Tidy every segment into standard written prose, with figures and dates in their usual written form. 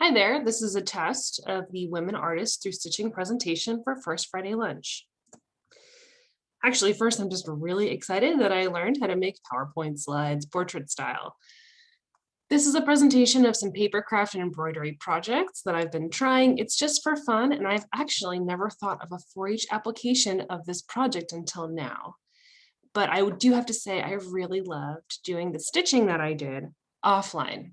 Hi there, this is a test of the Women Artists Through Stitching presentation for First Friday Lunch. Actually, first, I'm just really excited that I learned how to make PowerPoint slides portrait style. This is a presentation of some papercraft and embroidery projects that I've been trying. It's just for fun, and I've actually never thought of a 4-H application of this project until now. But I do have to say, I really loved doing the stitching that I did offline.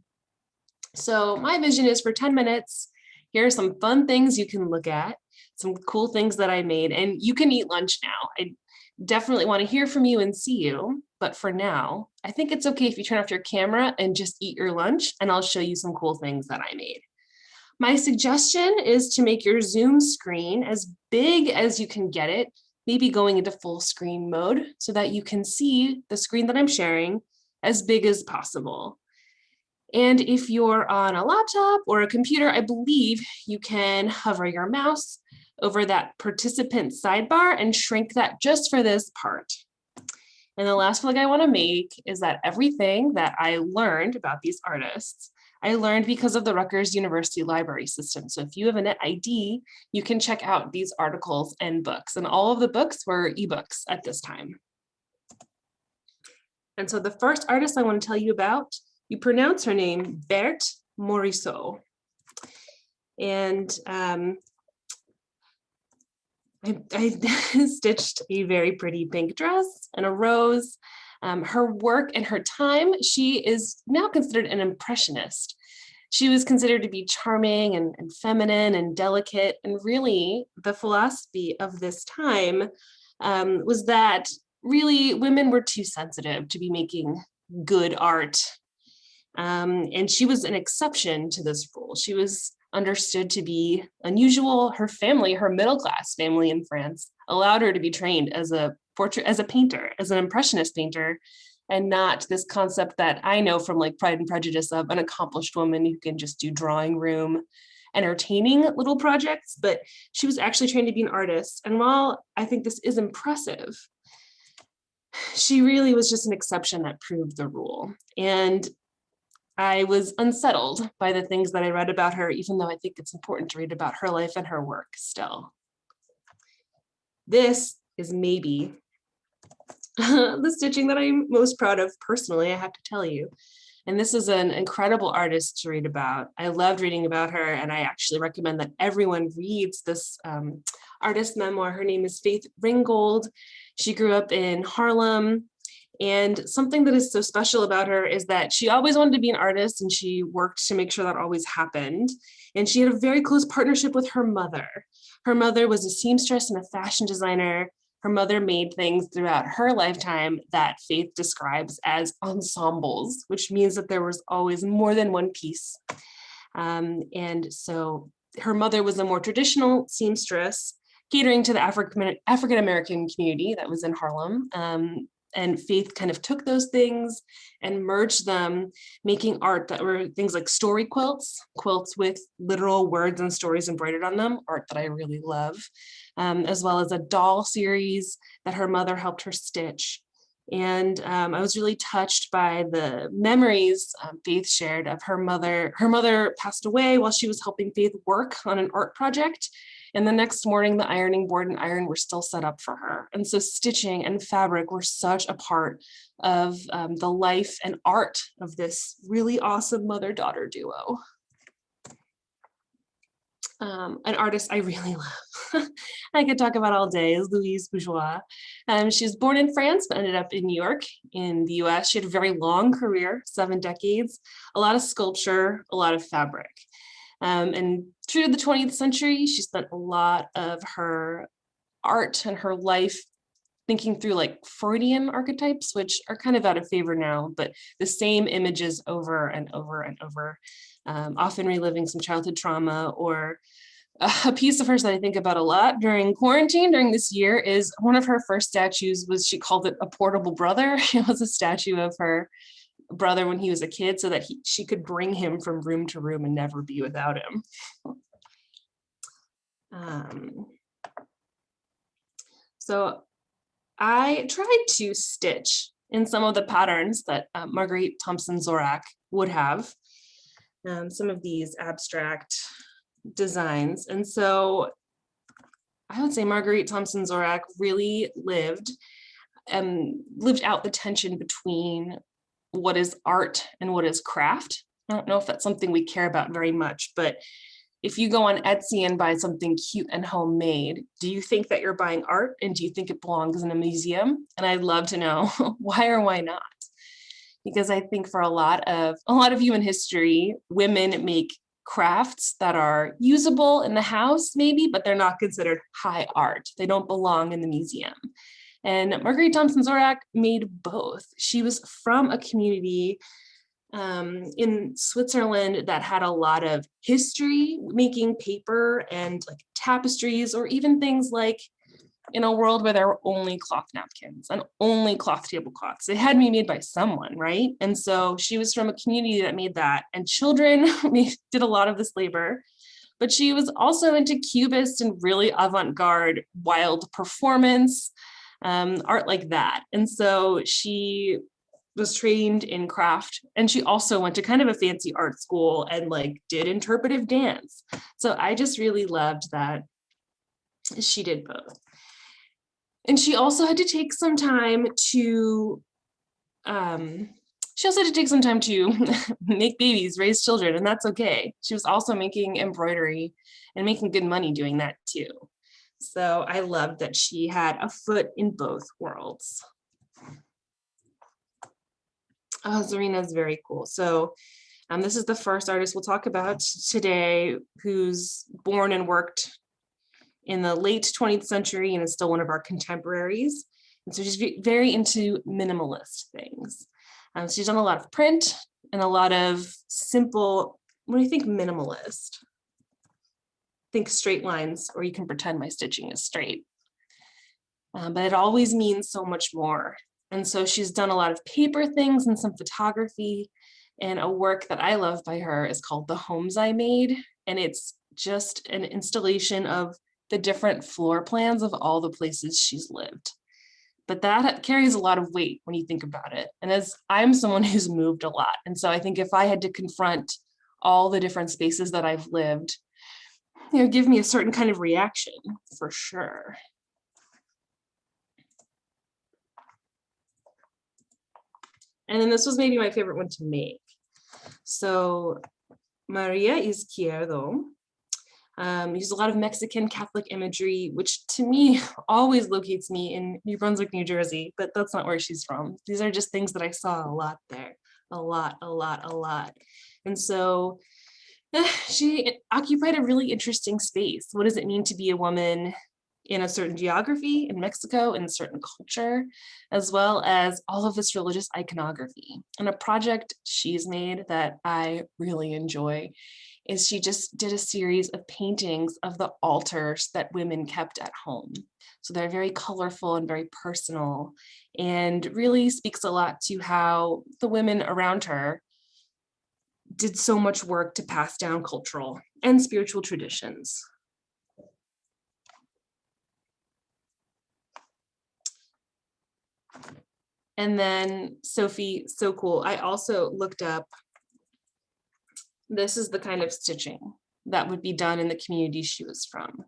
So my vision is for 10 minutes, here are some fun things you can look at, some cool things that I made, and you can eat lunch now. I definitely want to hear from you and see you, but for now, I think it's okay if you turn off your camera and just eat your lunch, and I'll show you some cool things that I made. My suggestion is to make your Zoom screen as big as you can get it, maybe going into full screen mode so that you can see the screen that I'm sharing as big as possible. And if you're on a laptop or a computer, I believe you can hover your mouse over that participant sidebar and shrink that just for this part. And the last flag I want to make is that everything that I learned about these artists, I learned because of the Rutgers University Library System. So if you have a net ID, you can check out these articles and books. And all of the books were ebooks at this time. And so the first artist I want to tell you about, you pronounce her name Bert Morisot. And I stitched a very pretty pink dress and a rose. Her work and her time, she is now considered an impressionist. She was considered to be charming and feminine and delicate. And really, the philosophy of this time was that really women were too sensitive to be making good art. And she was an exception to this rule. She was understood to be unusual. Her family, her middle-class family in France, allowed her to be trained as a painter, as an impressionist painter, and not this concept that I know from like Pride and Prejudice of an accomplished woman who can just do drawing room, entertaining little projects. But she was actually trained to be an artist. And while I think this is impressive, she really was just an exception that proved the rule. And I was unsettled by the things that I read about her, even though I think it's important to read about her life and her work still. This is maybe the stitching that I'm most proud of personally, I have to tell you. And this is an incredible artist to read about. I loved reading about her, and I actually recommend that everyone reads this artist memoir. Her name is Faith Ringgold. She grew up in Harlem. And something that is so special about her is that she always wanted to be an artist, and she worked to make sure that always happened. And she had a very close partnership with her mother. Her mother was a seamstress and a fashion designer. Her mother made things throughout her lifetime that Faith describes as ensembles, which means that there was always more than one piece. And so her mother was a more traditional seamstress, catering to the African-American community that was in Harlem. And Faith kind of took those things and merged them, making art that were things like story quilts with literal words and stories embroidered on them, art that I really love, as well as a doll series that her mother helped her stitch. And I was really touched by the memories Faith shared of her mother. Her mother passed away while she was helping Faith work on an art project. And the next morning, the ironing board and iron were still set up for her. And so stitching and fabric were such a part of the life and art of this really awesome mother-daughter duo. An artist I really love, I could talk about all day, is Louise Bourgeois. She was born in France, but ended up in New York in the US. She had a very long career, 7 decades, a lot of sculpture, a lot of fabric. And through the 20th century, she spent a lot of her art and her life thinking through like Freudian archetypes, which are kind of out of favor now, but the same images over and over and over, often reliving some childhood trauma. Or a piece of hers that I think about a lot during quarantine during this year is one of her first statues was, she called it a portable brother. It was a statue of her brother when he was a kid so that she could bring him from room to room and never be without him. So I tried to stitch in some of the patterns that Margueritte Thompson Zorak would have. some of these abstract designs. And so I would say Marguerite Thompson Zorak really lived out the tension between what is art and what is craft. I don't know if that's something we care about very much, but if you go on Etsy and buy something cute and homemade, do you think that you're buying art, and do you think it belongs in a museum? And I'd love to know why or why not. Because I think for a lot of human history, women make crafts that are usable in the house maybe, but they're not considered high art. They don't belong in the museum. And Marguerite Thompson Zorak made both. She was from a community in Switzerland that had a lot of history, making paper and like tapestries, or even things like in a world where there were only cloth napkins and only cloth tablecloths. It had to be made by someone, right? And so she was from a community that made that, and children did a lot of this labor. But she was also into Cubist and really avant-garde, wild performance, art like that. And so she was trained in craft, and she also went to kind of a fancy art school and like did interpretive dance. So I just really loved that she did both. And she also had to take some time to make babies, raise children, and that's okay. She was also making embroidery and making good money doing that too. So I loved that she had a foot in both worlds. Oh, Serena is very cool. So this is the first artist we'll talk about today, who's born and worked in the late 20th century and is still one of our contemporaries. And so she's very into minimalist things. She's done a lot of print and a lot of simple, when you think minimalist, think straight lines, or you can pretend my stitching is straight. But it always means so much more. And so she's done a lot of paper things and some photography, and a work that I love by her is called The Homes I Made. And it's just an installation of the different floor plans of all the places she's lived. But that carries a lot of weight when you think about it. And as I'm someone who's moved a lot, and so I think if I had to confront all the different spaces that I've lived, give me a certain kind of reaction for sure. And then this was maybe my favorite one to make. So Maria Izquierdo used a lot of Mexican Catholic imagery, which to me always locates me in New Brunswick, New Jersey, but that's not where she's from. These are just things that I saw a lot there, a lot. And so she occupied a really interesting space. What does it mean to be a woman in a certain geography in Mexico, in a certain culture, as well as all of this religious iconography? And a project she's made that I really enjoy is she just did a series of paintings of the altars that women kept at home. So they're very colorful and very personal, and really speaks a lot to how the women around her did so much work to pass down cultural and spiritual traditions. And then Sophie, so cool. I also looked up, this is the kind of stitching that would be done in the community she was from.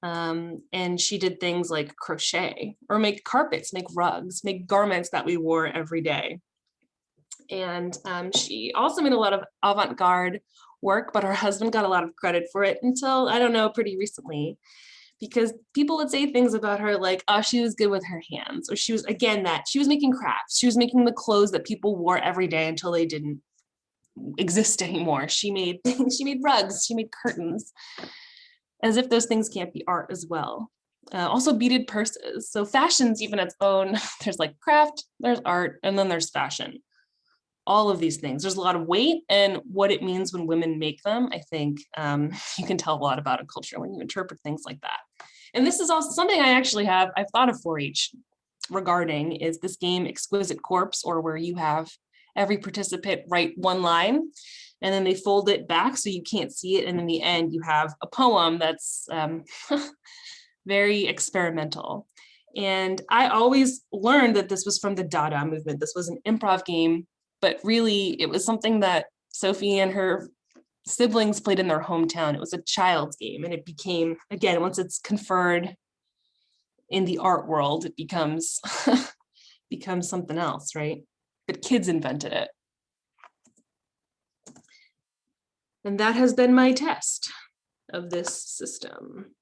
And she did things like crochet, or make carpets, make rugs, make garments that we wore every day. And she also made a lot of avant-garde work, but her husband got a lot of credit for it until, I don't know, pretty recently, because people would say things about her like, oh, she was good with her hands, or she was, again, that she was making crafts. She was making the clothes that people wore every day until they didn't exist anymore. She made rugs, she made curtains, as if those things can't be art as well. Also beaded purses. So fashion's even its own. There's like craft, there's art, and then there's fashion. All of these things. There's a lot of weight, and what it means when women make them. I think you can tell a lot about a culture when you interpret things like that. And this is also something I've thought of 4-H regarding, is this game Exquisite Corpse, or where you have every participant write one line, and then they fold it back so you can't see it. And in the end, you have a poem that's very experimental. And I always learned that this was from the Dada movement. This was an improv game, but really it was something that Sophie and her siblings played in their hometown. It was a child's game, and it became, again, once it's conferred in the art world, it becomes becomes something else, right? But kids invented it. And that has been my test of this system.